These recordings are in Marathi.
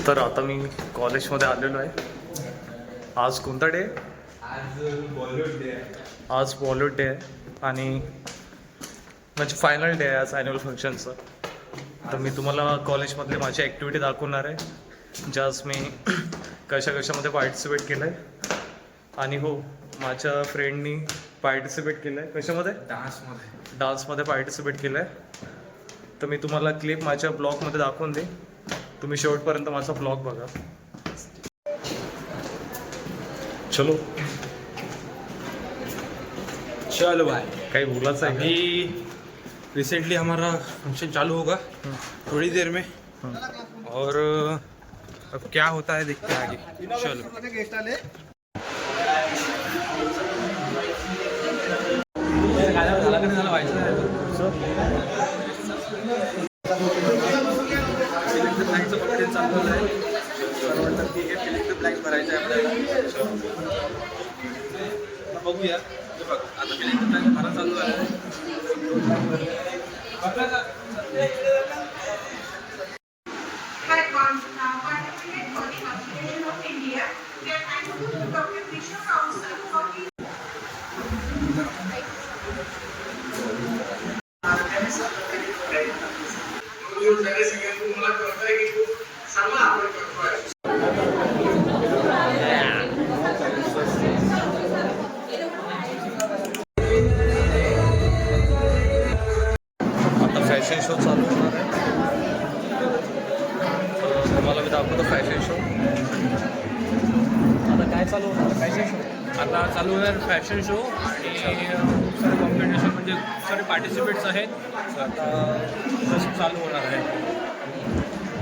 तर आता मी कॉलेजमध्ये आलेलो आहे. आज कोणता डे? आज बॉलिवूड डे आहे. आज बॉलिवूड डे आहे आणि म्हणजे फायनल डे आहे आज ॲन्युअल फंक्शनचं. तर मी तुम्हाला कॉलेजमधले माझी ॲक्टिव्हिटी दाखवणार आहे, ज्यास मी कशामध्ये पार्टिसिपेट केलं आहे. आणि हो, माझ्या फ्रेंडनी पार्टिसिपेट केलं आहे. कशामध्ये? डान्समध्ये पार्टिसिपेट केलं आहे. तर मी तुम्हाला क्लिप माझ्या ब्लॉगमध्ये दाखवून दे. तुम्ही शेवटपर्यंत माझा ब्लॉग बघा. चलो भाई, काही बोलायचं आहे अभी रिसेंटली हमारा फंक्शन चालू होगा थोड़ी देर में, और अब क्या होता है देखते हैं आगे. चलो. बघूया. आता फिलिंग फार चालू आहे. फॅशन शो चालू होणार आहे. तुम्हाला मी दाखवतो फॅशन शो. आता काय चालू होणार फॅशन शो? आता चालू आहे फॅशन शो आणि खूप सारे कॉम्पिटिशन, म्हणजे खूप सारे पार्टिसिपेट्स आहेत. आता जसं चालू होणार आहे,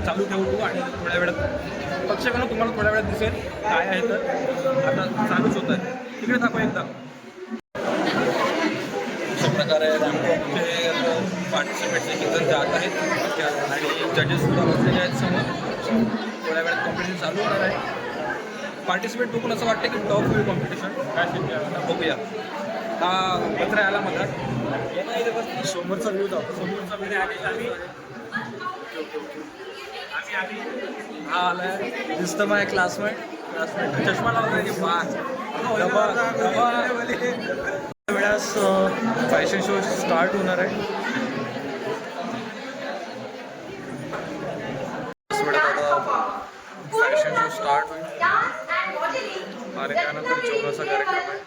चालू ठेवू आणि थोड्या वेळात प्रेक्षकांना तुम्हाला थोड्या वेळात दिसेल काय आहे. तर आता चालूच होत आहे. तिकडे दाखवा एकदा. अशा प्रकारे पार्टिसिपेट्स एक जण जात आहेत आणि जजेस सुद्धा बसलेले आहेत समोर. थोड्या वेळात कॉम्पिटिशन चालू होणार आहे. पार्टिसिपेट बघून असं वाटतं की टॉप होईल कॉम्पिटिशन. काय बघूया. हा कचरा आला मधात. समोरचा व्ह्यू दाखव. समोरचा मध्ये आम्ही हा आलाय. दिसतं माझ्या क्लासमेट. चष्मा लावलाय की वेळास फॅशन शो स्टार्ट होणार आहे. फॅशन शो स्टार्ट होईल आणि त्यानंतर जेवणाचा कार्यक्रम आहे.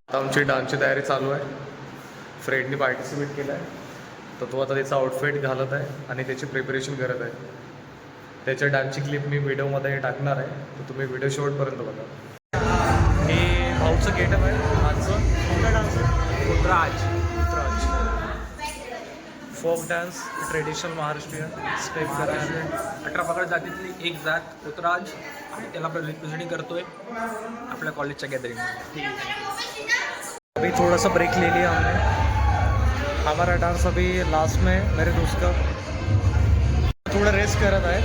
आता आमची डान्सची तयारी चालू आहे. फ्रेंडनी पार्टिसिपेट केलं आहे, तर तो आता त्याचा आउटफिट घालत आहे आणि त्याची प्रिपरेशन करत आहे. त्याच्या डान्सची क्लिप मी व्हिडिओमध्ये टाकणार आहे, तर तुम्ही व्हिडिओ शेवटपर्यंत बघा. हे भाऊचं गेटअप आहे आजचं. कोणता डान्स आहे? उत्तराज. Folk dance, traditional Maharashtrian step करायचे. 18 प्रकार जातीतली एक जात उत्तराज, आणि त्याला आपण रिप्रेझेंटिंग करतोय आपल्या कॉलेजच्या गॅदरिंगमध्ये. अभी थोड़ा सा ब्रेक ले लिया हमने. हमारा डांस अभी लास्ट में मेरे दोस्त का थोडं रेस्ट करत आहे.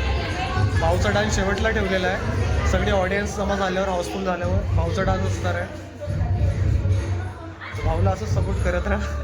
भाऊचा डान्स शेवटला ठेवलेला आहे. सगळी ऑडियन्स जमा झाल्यावर, हाऊसफुल झाल्यावर भाऊचा डान्स असणार आहे. भाऊला असं सपोर्ट करत राहा.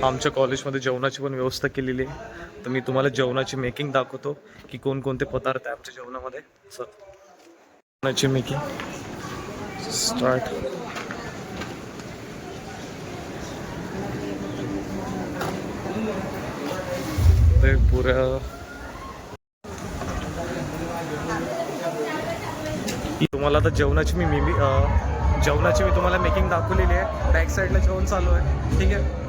आमच्या कॉलेजमध्ये जेवणाची पण व्यवस्था केलेली आहे. तर मी तुम्हाला जेवणाची मेकिंग दाखवतो की कोणकोणते पदार्थ आहे आमच्या जेवणामध्ये. जेवणाची मेकिंग स्टार्ट. मध्ये पुऱ्या तुम्हाला आता जेवणाची जेवणाची मी तुम्हाला मेकिंग दाखवलेली आहे. बॅक साईडला जेवण चालू आहे. ठीक आहे.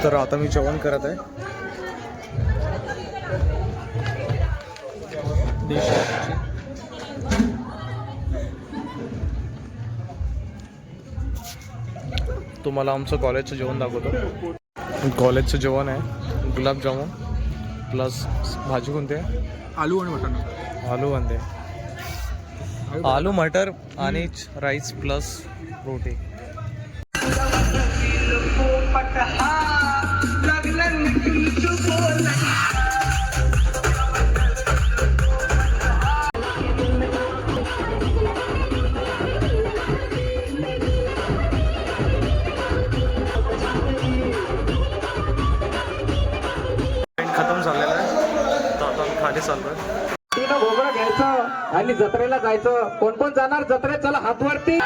तर आता मी जेवण करत आहे. तुम्हाला आमचं कॉलेजचं जेवण दाखवतो. कॉलेजचं जेवण आहे गुलाबजामुन प्लस भाजी कोणती आहे? आलू आणि मटण. आलू वांदे, आलू मटर आणि राईस प्लस रोटी. खतम झालेला आहे. तर आता आम्ही खाली चाललोय. तिनं घोगडं घ्यायचं आणि जत्रेला जायचं. कोण कोण जाणार जत्रेत? चला हात वरती.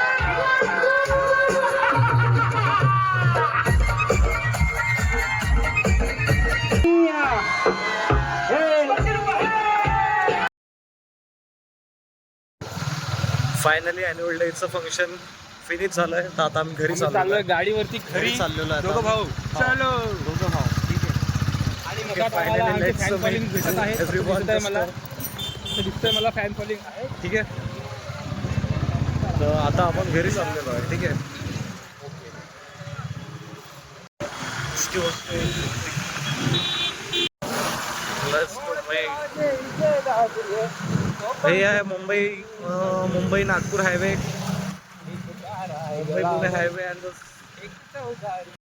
फायनली अॅन्युअल डेचं फंक्शन फिनिश झालंय. तर आता आम्ही घरी चाललोय गाडीवरती घरी चाललेलो आहे. दोघं भाऊ. चलो. दोघं भाऊ. ठीक आहे. आणि Okay, finally let's fan following meet भेटत आहे. everyone दिसतंय मला. just दिसतंय मला फॅन फॉलोइंग आहे. ठीक आहे. तर आता आपण घरी चाललेलो आहे. ठीक आहे. हे आहे Mumbai Nagpur highway, Mumbai Pune highway and